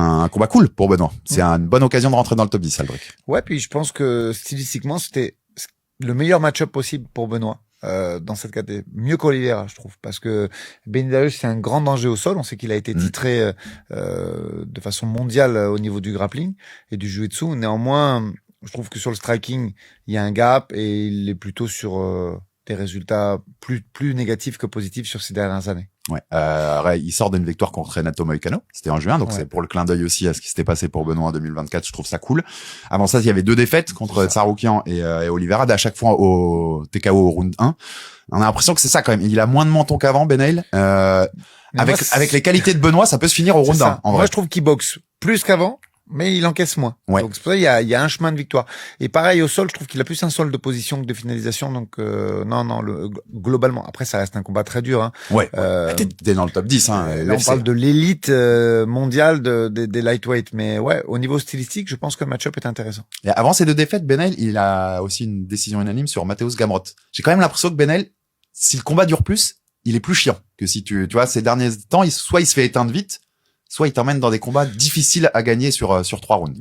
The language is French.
un combat cool pour Benoît. C'est une bonne occasion de rentrer dans le top 10, Albrecht. Ouais, puis je pense que stylistiquement, c'était le meilleur match-up possible pour Benoît. Dans cette catégorie, mieux qu'Oliveira, je trouve, parce que Benil Dariush, c'est un grand danger au sol. On sait qu'il a été titré de façon mondiale au niveau du grappling et du jiu-jitsu. Néanmoins, je trouve que sur le striking, il y a un gap et il est plutôt sur des résultats plus négatifs que positifs sur ces dernières années. Ouais. Il sort d'une victoire contre Renato Moicano. C'était en juin, donc c'est pour le clin d'œil aussi à ce qui s'était passé pour Benoît en 2024. Je trouve ça cool. Avant ça, il y avait 2 défaites contre Tsarukyan et Oliveira, à chaque fois au TKO au round 1. On a l'impression que c'est ça quand même. Il a moins de menton qu'avant, Beneil. Avec les qualités de Benoît, ça peut se finir au round 1. Moi, je trouve qu'il boxe plus qu'avant, mais il encaisse moins. Ouais. Donc c'est pour ça il y a un chemin de victoire. Et pareil au sol, je trouve qu'il a plus un sol de position que de finalisation. Donc globalement, après ça reste un combat très dur. Hein. Ouais. T'es dans le top 10. Hein, là, on parle de l'élite mondiale des lightweight, mais ouais, au niveau stylistique, je pense que le match-up est intéressant. Et avant ces 2 défaites, Beneil, il a aussi une décision unanime sur Mateusz Gamrot. J'ai quand même l'impression que Beneil, si le combat dure plus, il est plus chiant que si tu vois ces derniers temps, soit il se fait éteindre vite, soit il t'emmène dans des combats difficiles à gagner sur 3 rounds.